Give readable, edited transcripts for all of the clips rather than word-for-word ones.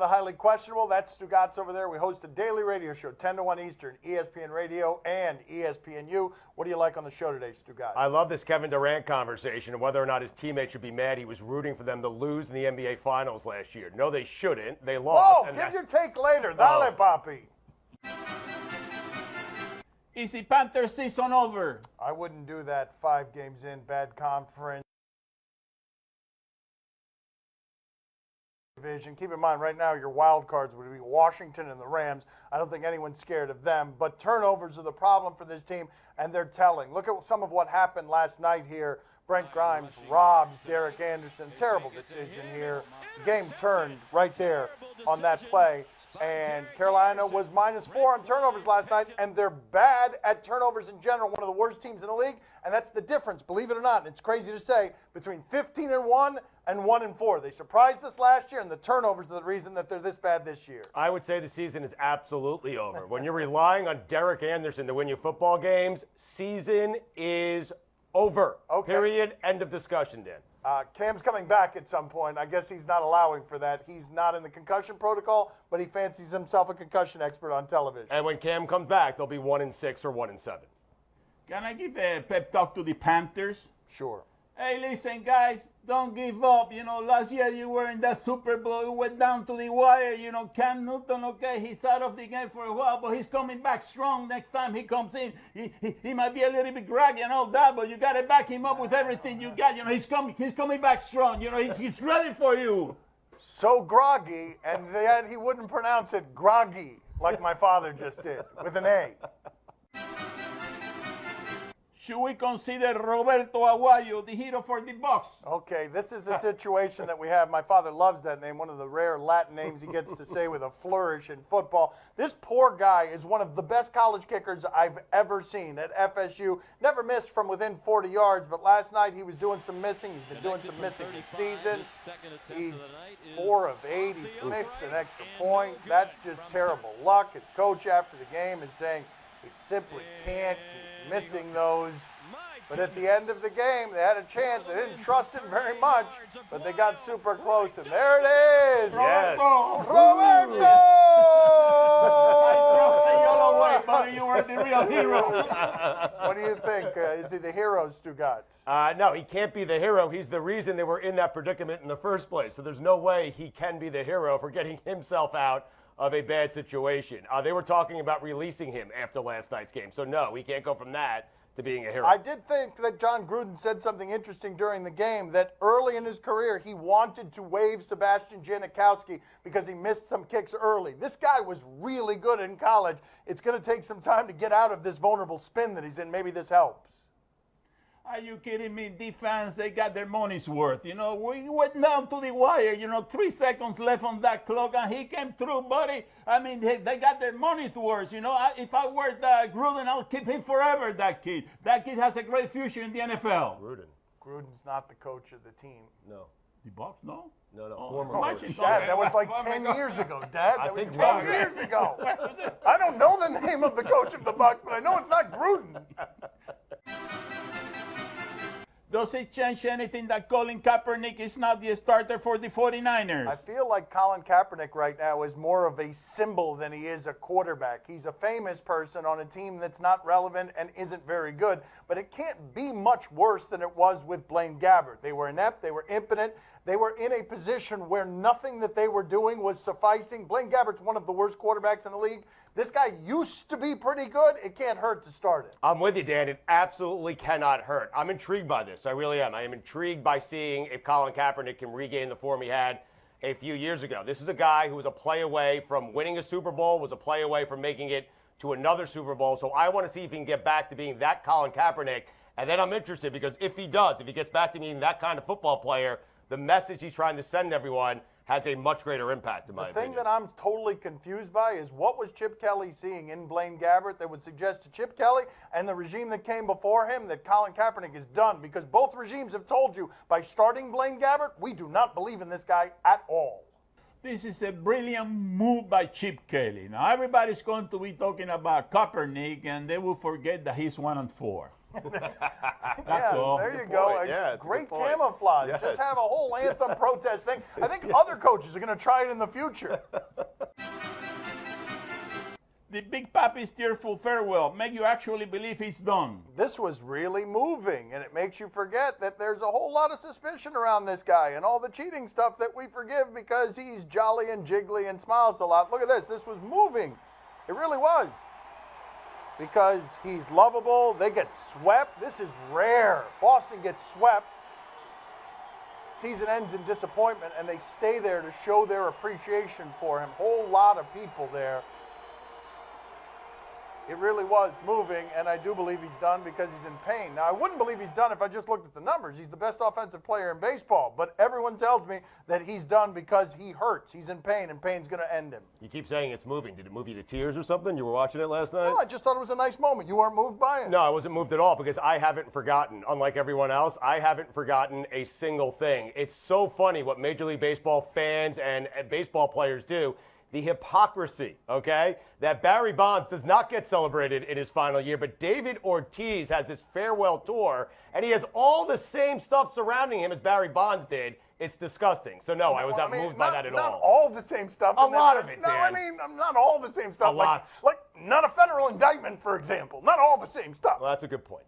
to Highly Questionable. That's Stugatz over there. We host a daily radio show, 10 to 1 Eastern, ESPN Radio and ESPNU. What do you like on the show today, Stugatz? I love this Kevin Durant conversation and whether or not his teammates should be mad he was rooting for them to lose in the NBA Finals last year. No, they shouldn't. They lost. Whoa, give your take later. Dale, papi. Is the Panthers season over? I wouldn't do that 5 games in, bad conference. Division. Keep in mind, right now, your wild cards would be Washington and the Rams. I don't think anyone's scared of them, but turnovers are the problem for this team, and they're telling. Look at some of what happened last night here. Brent Grimes robs Derek Anderson. Terrible decision here. The game turned right there on that play, and Carolina was -4 on turnovers last night, and they're bad at turnovers in general, one of the worst teams in the league, and that's the difference, believe it or not, and it's crazy to say, between 15-1 and 1-4. They surprised us last year, and the turnovers are the reason that they're this bad this year. I would say the season is absolutely over. When you're relying on Derek Anderson to win you football games, season is over. Okay. Period. End of discussion, Dan. Cam's coming back at some point. I guess he's not allowing for that. He's not in the concussion protocol, but he fancies himself a concussion expert on television. And when Cam comes back, they'll be 1-6 or 1-7. Can I give a pep talk to the Panthers? Sure. Hey, listen, guys, don't give up. You know, last year you were in that Super Bowl. You went down to the wire. You know, Cam Newton, okay, he's out of the game for a while, but he's coming back strong next time he comes in. He might be a little bit groggy and all that, but you got to back him up with everything you got. You know, he's coming back strong. You know, he's ready for you. So groggy, and yet he wouldn't pronounce it groggy like my father just did, with an A. Should we consider Roberto Aguayo the hero for the Bucks? Okay, this is the situation that we have. My father loves that name, one of the rare Latin names he gets to say with a flourish in football. This poor guy is one of the best college kickers I've ever seen at FSU. Never missed from within 40 yards, but last night he was doing some missing. He's been doing some missing this season. He's 4 of 8. He's missed an extra point. That's just terrible luck. His coach after the game is saying he simply can't keep missing those. But at the end of the game, they had a chance. They didn't trust him very much, but they got super close. And there it is. Yes. Roberto! I trust the yellow way, but you were the real hero. What do you think? Is he the hero, Stugatz? No, he can't be the hero. He's the reason they were in that predicament in the first place. So there's no way he can be the hero for getting himself out of a bad situation. They were talking about releasing him after last night's game. So, no, he can't go from that to being a hero. I did think that John Gruden said something interesting during the game, that early in his career he wanted to waive Sebastian Janikowski because he missed some kicks early. This guy was really good in college. It's going to take some time to get out of this vulnerable spin that he's in. Maybe this helps. Are you kidding me? Defense, they got their money's worth. You know, we went down to the wire, 3 seconds left on that clock, and he came through, buddy. I mean, they got their money's worth. If I were Gruden, I'll keep him forever, that kid. That kid has a great future in the NFL. Gruden's not the coach of the team. No. The Bucks, no? No, Oh, former coach. Dad, that was like 10 years ago, Dad. That was 10 years ago. I don't know the name of the coach of the Bucks, but I know it's not Gruden. Does it change anything that Colin Kaepernick is not the starter for the 49ers? I feel like Colin Kaepernick right now is more of a symbol than he is a quarterback. He's a famous person on a team that's not relevant and isn't very good, but it can't be much worse than it was with Blaine Gabbert. They were inept, they were impotent, they were in a position where nothing that they were doing was sufficing. Blaine Gabbert's one of the worst quarterbacks in the league. This guy used to be pretty good. It can't hurt to start it. I'm with you, Dan. It absolutely cannot hurt. I'm intrigued by this. I really am. I am intrigued by seeing if Colin Kaepernick can regain the form he had a few years ago. This is a guy who was a play away from winning a Super Bowl, was a play away from making it to another Super Bowl. So I want to see if he can get back to being that Colin Kaepernick. And then I'm interested because if he does, if he gets back to being that kind of football player, the message he's trying to send everyone has a much greater impact, in my opinion. The thing that I'm totally confused by is what was Chip Kelly seeing in Blaine Gabbert that would suggest to Chip Kelly and the regime that came before him that Colin Kaepernick is done? Because both regimes have told you by starting Blaine Gabbert, we do not believe in this guy at all. This is a brilliant move by Chip Kelly. Now, everybody's going to be talking about Kaepernick, and they will forget that he's 1-4. Yeah, all. there you Good go. point. It's Yeah, it's a great good point. camouflage. Yes. Just have a whole anthem protest thing. I think other coaches are going to try it in the future. The Big Papi's tearful farewell make you actually believe he's done. This was really moving, and it makes you forget that there's a whole lot of suspicion around this guy and all the cheating stuff that we forgive because he's jolly and jiggly and smiles a lot. Look at this. This was moving. It really was. Because he's lovable. They get swept. This is rare. Boston gets swept. Season ends in disappointment, and they stay there to show their appreciation for him. Whole lot of people there. It really was moving, and I do believe he's done because he's in pain. Now, I wouldn't believe he's done if I just looked at the numbers. He's the best offensive player in baseball, but everyone tells me that he's done because he hurts. He's in pain, and pain's going to end him. You keep saying it's moving. Did it move you to tears or something? You were watching it last night? No, I just thought it was a nice moment. You weren't moved by it? No, I wasn't moved at all because I haven't forgotten. Unlike everyone else, I haven't forgotten a single thing. It's so funny what Major League Baseball fans and baseball players do. The hypocrisy, okay? That Barry Bonds does not get celebrated in his final year, but David Ortiz has his farewell tour, and he has all the same stuff surrounding him as Barry Bonds did. It's disgusting. So, no, I was not moved by that at not all. all the same stuff. A lot of it, No, I Dan. mean, not all the same stuff. A lot. Like not a federal indictment, for example. Not all the same stuff. Well, that's a good point.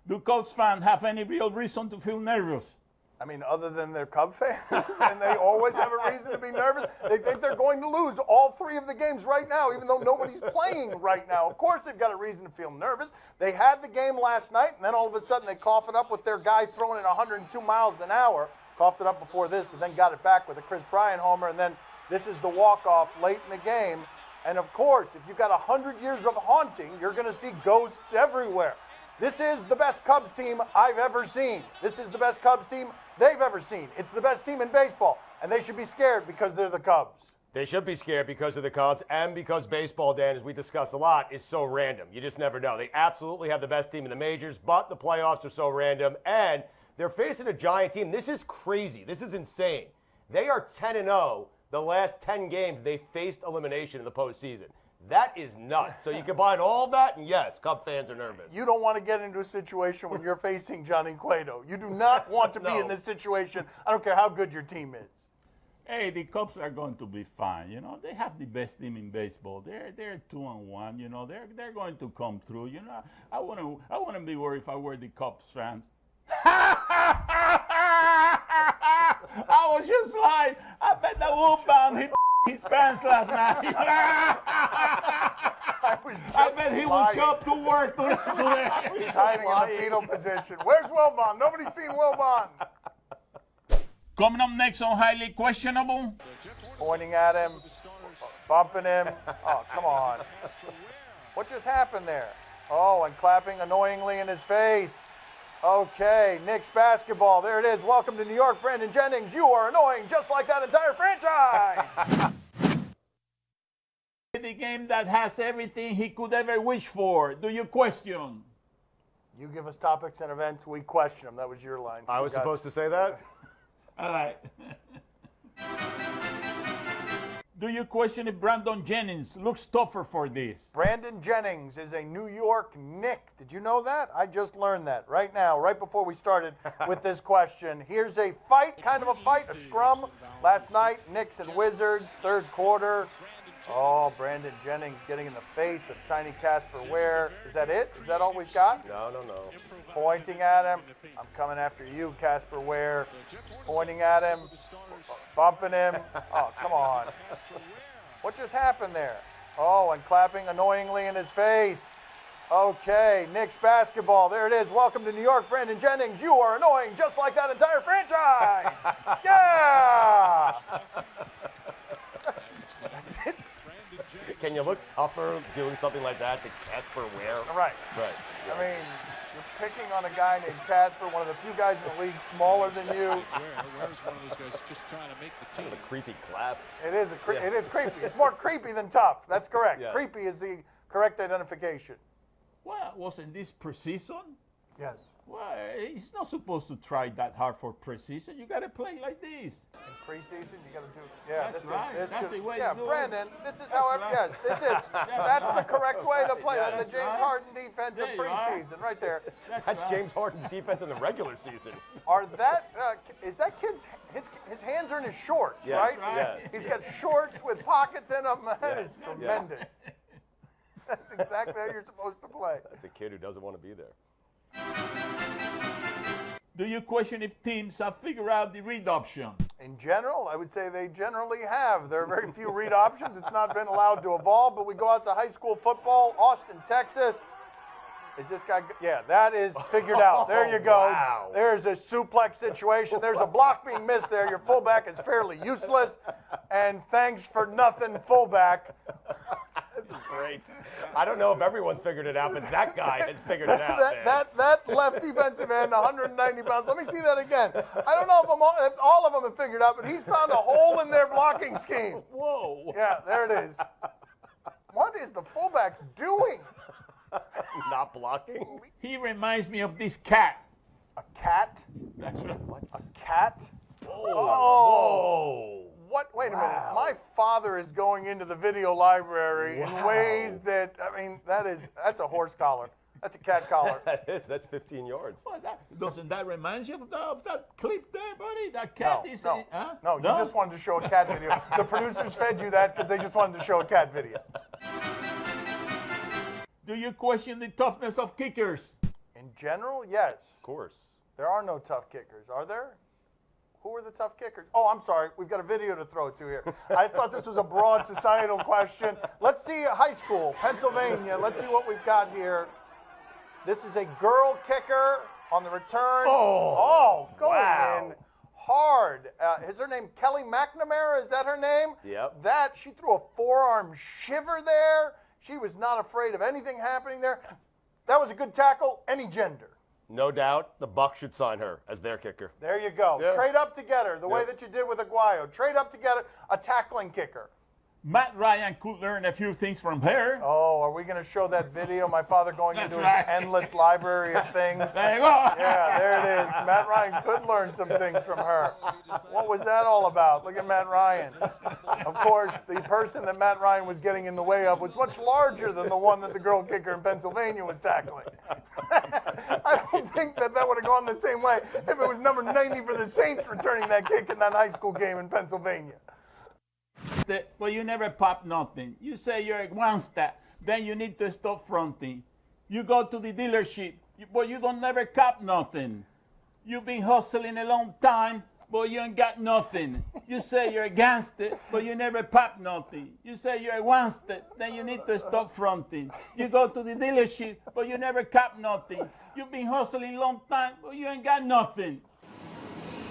Do Cubs fans have any real reason to feel nervous? I mean, other than they're Cub fans, and they always have a reason to be nervous. They think they're going to lose all 3 of the games right now, even though nobody's playing right now. Of course, they've got a reason to feel nervous. They had the game last night, and then all of a sudden they cough it up with their guy throwing it 102 miles an hour. Coughed it up before this, but then got it back with a Chris Bryant homer, and then this is the walk-off late in the game. And of course, if you've got 100 years of haunting, you're going to see ghosts everywhere. This is the best Cubs team I've ever seen. This is the best Cubs team they've ever seen. It's the best team in baseball, and they should be scared because they're the Cubs. They should be scared because of the Cubs and because baseball, Dan, as we discuss a lot, is so random. You just never know. They absolutely have the best team in the majors, but the playoffs are so random, and they're facing a giant team. This is crazy. This is insane. They are 10-0 the last 10 games they faced elimination in the postseason. That is nuts. So you combine all that, and yes, Cub fans are nervous. You don't want to get into a situation when you're facing Johnny Cueto. You do not want to be in this situation. I don't care how good your team is. Hey, the Cubs are going to be fine. You know, they have the best team in baseball. They're 2-1. You know, they're going to come through. You know, I wouldn't be worried if I were the Cubs fans. I was just lying. I bet the Wolfbound hit his pants last night. I bet he will show up to work today. He's hiding in the fetal position. Where's Wilbon? Nobody's seen Wilbon. Coming up next on Highly Questionable. Pointing at him, bumping him. Oh, come on. What just happened there? Oh, and clapping annoyingly in his face. Okay, Knicks basketball. There it is. Welcome to New York, Brandon Jennings. You are annoying just like that entire franchise. The game that has everything he could ever wish for. Do you question? You give us topics and events, we question them. That was your line. I was supposed to say that? All right. Do you question if Brandon Jennings looks tougher for this? Brandon Jennings is a New York Knick. Did you know that? I just learned that right now, right before we started with this question. Here's a fight, kind of a fight, a scrum. Last night, Knicks and Wizards, third quarter. Oh, Brandon Jennings getting in the face of tiny Casper Ware. Is that it? Is that all we've got? No. Pointing at him. I'm coming after you, Casper Ware. Pointing at him. Bumping him. Oh, come on. What just happened there? Oh, and clapping annoyingly in his face. Okay, Knicks basketball. There it is. Welcome to New York, Brandon Jennings. You are annoying just like that entire franchise. Yeah! That's it. Can you look tougher doing something like that to Casper Ware? Right. Right. I mean, you're picking on a guy named Casper, one of the few guys in the league smaller than you. Where's one of those guys just trying to make the team? Kind of a creepy clap. It is it is creepy. It's more creepy than tough. That's correct. Yes. Creepy is the correct identification. Well, wasn't this preseason? Yes. Well, he's not supposed to try that hard for preseason. You got to play like this. In preseason, you got to do. Yeah, That's this right. Is, this That's should, the way yeah, to do it. Brandon, this is how. right. Yes, this is. That's the correct way to play. Yeah, the that's James right. Harden defense There of you are. preseason, right there. That's right. James Harden's defense in the regular season. Are that is that kid's his hands are in his shorts, Yes, right? yes. He's got shorts with pockets in them. That Yes, is yes. tremendous. That's exactly how you're supposed to play. That's a kid who doesn't want to be there. Do you question if teams have figured out the read option? In general, I would say they generally have. There are very few read options. It's not been allowed to evolve, but we go out to high school football, Austin, Texas. Is this guy? Yeah, that is figured out. There you go. Wow. There's a suplex situation. There's a block being missed there. Your fullback is fairly useless. And thanks for nothing, fullback. This is great. I don't know if everyone's figured it out, but that guy has figured it out, man. that left defensive end, 190 pounds. Let me see that again. I don't know if all of them have figured out, but he's found a hole in their blocking scheme. Whoa. Yeah, there it is. What is the fullback doing? Not blocking? He reminds me of this cat. A cat? That's right. A cat? Whoa. What? Wait a minute. Wow. My father is going into the video library in ways that, I mean, that's a horse collar. That's a cat collar. That is. That's 15 yards. Well, doesn't that remind you of that clip there, buddy? That cat is. No, you just wanted to show a cat video. The producers fed you that because they just wanted to show a cat video. Do you question the toughness of kickers? In general, yes. Of course. There are no tough kickers, are there? Who are the tough kickers? Oh, I'm sorry. We've got a video to throw to here. I thought this was a broad societal question. Let's see high school, Pennsylvania. Let's see what we've got here. This is a girl kicker on the return. Going in hard. Is her name Kelly McNamara? Is that her name? Yep. She threw a forearm shiver there. She was not afraid of anything happening there. That was a good tackle, any gender. No doubt the Bucs should sign her as their kicker. There you go. Yeah. Trade up to get her, the way that you did with Aguayo. Trade up to get a tackling kicker. Matt Ryan could learn a few things from her. Oh, are we going to show that video? My father going That's into right. his endless library of things. There you go. Yeah, there it is. Matt Ryan could learn some things from her. What was that all about? Look at Matt Ryan. Of course, the person that Matt Ryan was getting in the way of was much larger than the one that the girl kicker in Pennsylvania was tackling. I don't think that would have gone the same way if it was number 90 for the Saints returning that kick in that high school game in Pennsylvania. Well, you never pop nothing. You say you're a one-step, then you need to stop fronting. You go to the dealership, but you don't never cop nothing. You've been hustling a long time, but you ain't got nothing. You say you're against it, but you never pop nothing. You say you're a one-step, then you need to stop fronting. You go to the dealership, but you never cop nothing. You've been hustling a long time, but you ain't got nothing.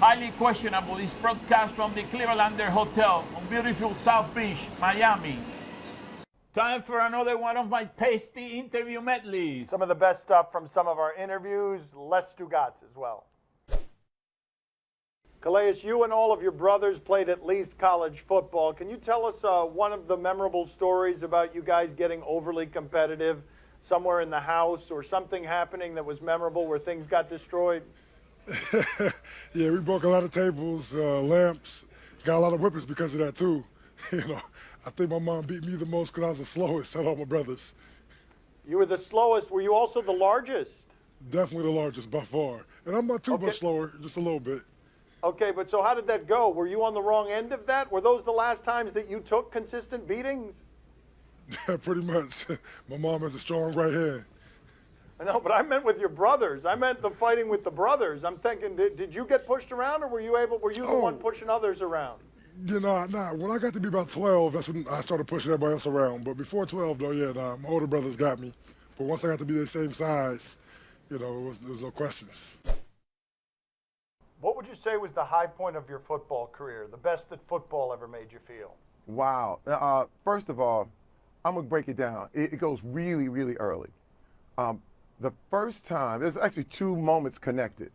Highly questionable is broadcast from the Clevelander Hotel on beautiful South Beach, Miami. Time for another one of my tasty interview medleys. Some of the best stuff from some of our interviews, less Stugats as well. Calais, you and all of your brothers played at least college football. Can you tell us one of the memorable stories about you guys getting overly competitive somewhere in the house or something happening that was memorable where things got destroyed? Yeah, we broke a lot of tables, lamps, got a lot of whippings because of that too. I think my mom beat me the most because I was the slowest out of all my brothers. You were the slowest. Were you also the largest? Definitely the largest by far. And I'm not too much slower, just a little bit. Okay, but so how did that go? Were you on the wrong end of that? Were those the last times that you took consistent beatings? Yeah, pretty much. My mom has a strong right hand. I know, but I meant with your brothers. I meant the fighting with the brothers. I'm thinking, did you get pushed around, or were you the one pushing others around? Nah. When I got to be about 12, that's when I started pushing everybody else around. But before 12, though, my older brothers got me. But once I got to be the same size, there was no questions. What would you say was the high point of your football career, the best that football ever made you feel? Wow. First of all, I'm going to break it down. It goes really, really early. The first time, there's actually two moments connected.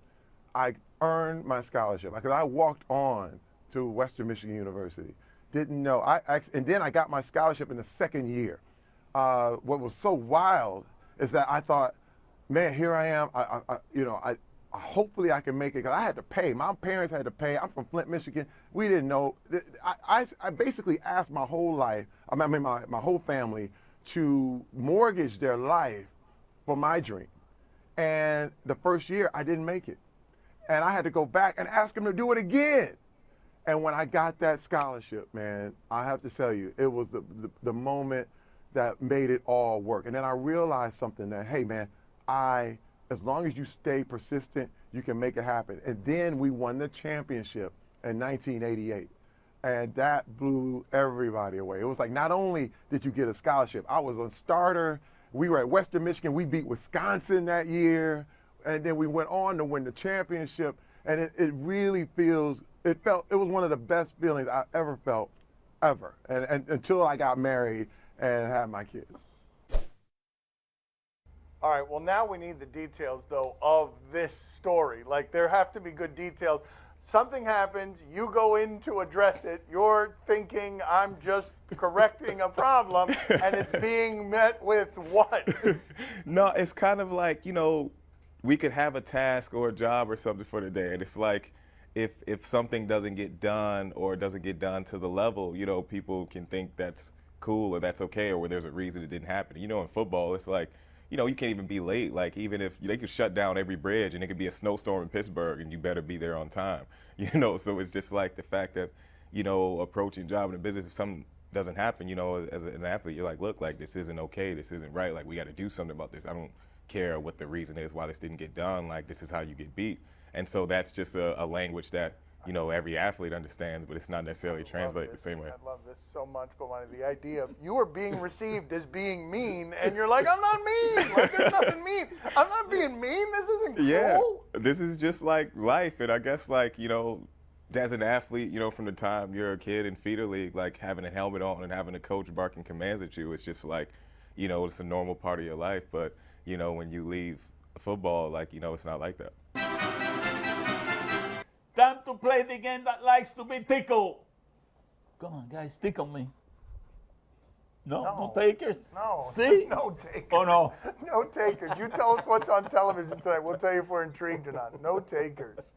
I earned my scholarship because I walked on to Western Michigan University. Didn't know. And then I got my scholarship in the second year. What was so wild is that I thought, man, here I am. Hopefully I can make it, because I had to pay. My parents had to pay. I'm from Flint, Michigan. We didn't know. I basically asked my whole life, my whole family, to mortgage their life for my dream. And the first year, I didn't make it. And I had to go back and ask them to do it again. And when I got that scholarship, man, I have to tell you, it was the moment that made it all work. And then I realized something, that, hey, man, as long as you stay persistent, you can make it happen. And then we won the championship in 1988. And that blew everybody away. It was like, not only did you get a scholarship, I was a starter. We were at Western Michigan. We beat Wisconsin that year. And then we went on to win the championship. And it really was one of the best feelings I ever felt, ever. And until I got married and had my kids. All right, well, now we need the details, though, of this story. Like, there have to be good details. Something happens, you go in to address it, you're thinking I'm just correcting a problem, and it's being met with what? No, it's kind of like, we could have a task or a job or something for the day, and it's like, if something doesn't get done or doesn't get done to the level, people can think that's cool or that's okay, or where there's a reason it didn't happen. In football, it's like, you can't even be late. Like, even if they could shut down every bridge and it could be a snowstorm in Pittsburgh and you better be there on time, So it's just like the fact that, approaching job in a business, if something doesn't happen, as an athlete, you're like, look, like, this isn't okay. This isn't right. Like, we got to do something about this. I don't care what the reason is why this didn't get done. Like, this is how you get beat. And so that's just a language that, every athlete understands, but it's not necessarily translated the same way. I love this so much, but the idea of you are being received as being mean, and you're like, I'm not mean. Like, there's nothing mean. I'm not being mean. This isn't cool. Yeah, this is just like life. And I guess, like, as an athlete, from the time you're a kid in feeder league, like, having a helmet on and having a coach barking commands at you, it's just like, it's a normal part of your life. But, when you leave football, like, it's not like that. Time to play the game that likes to be tickled. Come on, guys, tickle me. No takers? No. See? No takers. Oh, no. No takers. You tell us what's on television tonight. We'll tell you if we're intrigued or not. No takers.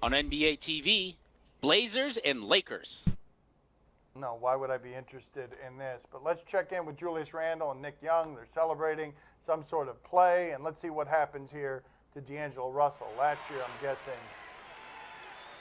On NBA TV, Blazers and Lakers. No, why would I be interested in this? But let's check in with Julius Randle and Nick Young. They're celebrating some sort of play, and let's see what happens here to D'Angelo Russell. Last year, I'm guessing,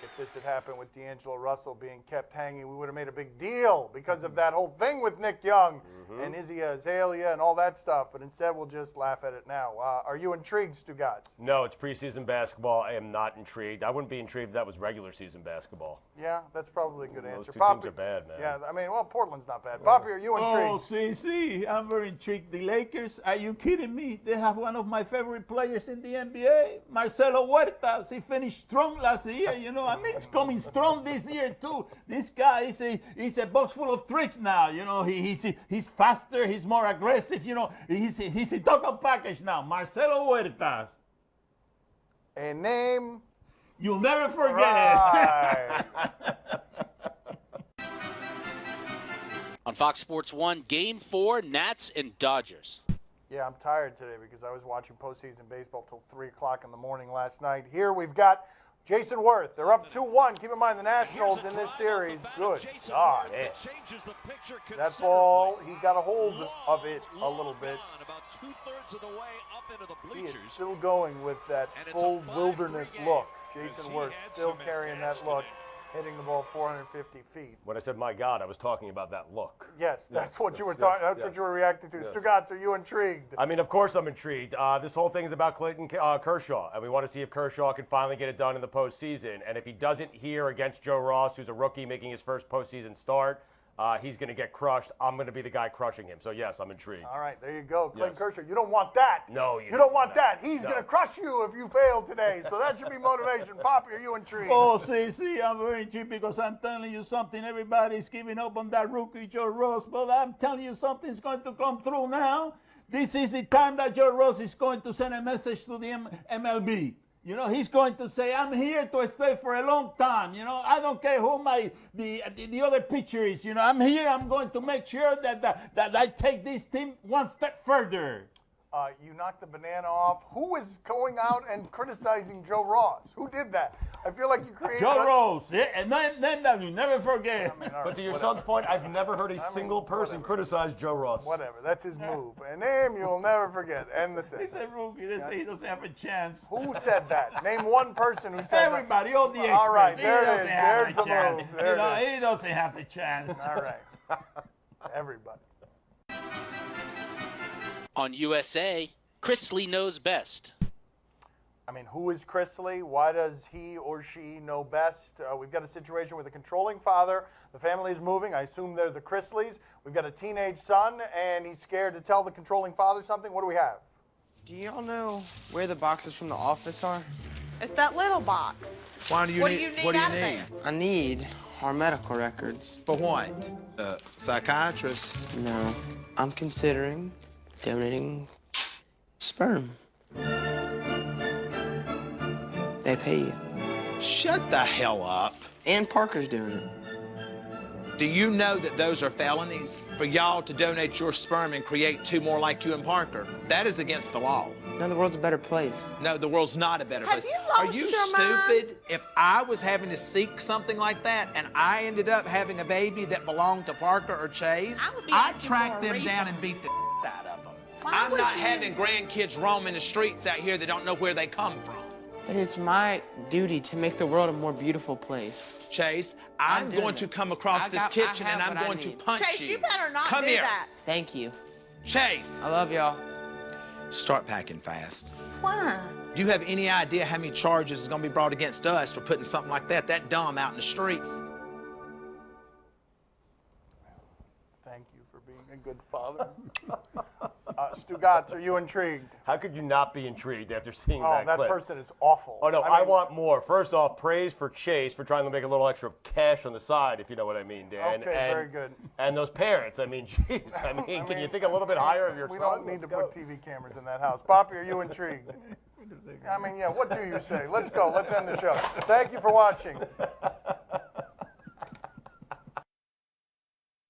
if this had happened with D'Angelo Russell being kept hanging, we would have made a big deal because of that whole thing with Nick Young and Izzy Azalea and all that stuff. But instead, we'll just laugh at it now. Are you intrigued, Stugatz? No, it's preseason basketball. I am not intrigued. I wouldn't be intrigued if that was regular season basketball. Yeah, that's probably a good answer. Those two Poppy, teams are bad, man. Yeah, Portland's not bad. Poppy, are you intrigued? Oh, see, I'm very intrigued. The Lakers, are you kidding me? They have one of my favorite players in the NBA, Marcelo Huertas. He finished strong last year, he's coming strong this year too. This guy is a box full of tricks now. He's faster, he's more aggressive. He's a total package now. Marcelo Huertas. A name. You'll never forget Right. it. On Fox Sports 1, Game 4, Nats and Dodgers. Yeah, I'm tired today because I was watching postseason baseball till 3 o'clock in the morning last night. Here we've got Jason Worth. They're up 2-1. Keep in mind the Nationals in this series. Good God. That ball, he got a hold of it a little bit. About 2/3 of the way up into the He bleachers. is still going with that full wilderness look. Jason Worth still carrying that look, hitting the ball 450 feet. When I said, my God, I was talking about that look. Yes, that's what you were talking. That's what you were reacting to. Stugatz, are you intrigued? I mean, of course I'm intrigued. This whole thing is about Clayton Kershaw, and we want to see if Kershaw can finally get it done in the postseason. And if he doesn't here against Joe Ross, who's a rookie making his first postseason start, he's going to get crushed. I'm going to be the guy crushing him. So, yes, I'm intrigued. All right, there you go. Clayton Yes. Kershaw, you don't want that. No, you don't want that. He's No. going to crush you if you fail today. So that should be motivation. Poppy, are you intrigued? Oh, see, I'm very intrigued because I'm telling you something. Everybody's giving up on that rookie, Joe Ross, but I'm telling you something's going to come through now. This is the time that Joe Ross is going to send a message to the MLB. He's going to say, I'm here to stay for a long time. I don't care who the other pitcher is. I'm here. I'm going to make sure that I take this team one step further. You knocked the banana off. Who is going out and criticizing Joe Ross? Who did that? I feel like you created. Joe Rose, name that you never forget. I mean, all But to right, your whatever. son's point, I've never heard a single person criticize Joe Ross. Whatever. That's his move. A name you'll never forget. End the He's sentence. a rookie. They say he doesn't have a chance. Who said that? Name one person who said Everybody, all the experts. All right, he there it doesn't is. have There's a the chance. move. There it is. He doesn't have a chance. that. All right. Everybody. On USA, Chrisley knows best. I mean, who is Chrisley? Why does he or she know best? We've got a situation with a controlling father. The family is moving. I assume they're the Chrisleys. We've got a teenage son, and he's scared to tell the controlling father something. What do we have? Do y'all know where the boxes from the office are? It's that little box. Why do you What need? do you need what do you out of need? there? I need our medical records. For what? Psychiatrist. No, I'm considering donating sperm. They pay you. Shut the hell up. And Parker's doing it. Do you know that those are felonies? For y'all to donate your sperm and create two more like you and Parker, that is against the law. No, the world's a better place. No, the world's not a better Have place. you Are lost you your mind? stupid? If I was having to seek something like that and I ended up having a baby that belonged to Parker or Chase, I would be I'd asking track for a them refund. down and beat the out of them. Why I'm would not you? having grandkids roaming the streets out here that don't know where they come from. But it's my duty to make the world a more beautiful place. Chase, I'm I'm doing going to it. come across I this got- I kitchen and have I'm what I going to need. punch Chase, you better not Come do here. that. Thank you. Chase, I love y'all. start packing fast. Why? Do you have any idea how many charges is going to be brought against us for putting something like that dumb out in the streets? Thank you for being a good father. Stugatz, are you intrigued? How could you not be intrigued after seeing Oh, that that clip? person is awful. Oh, no, I mean, want more. First off, praise for Chase for trying to make a little extra cash on the side, if you know what I mean, Dan. Okay, and, very good. And those parents, I mean, jeez, I mean, can you think a little bit higher of your We son? don't need Let's to go. put TV cameras in that house. Poppy, are you intrigued? I mean, yeah, what do you say? Let's go. Let's end the show. Thank you for watching.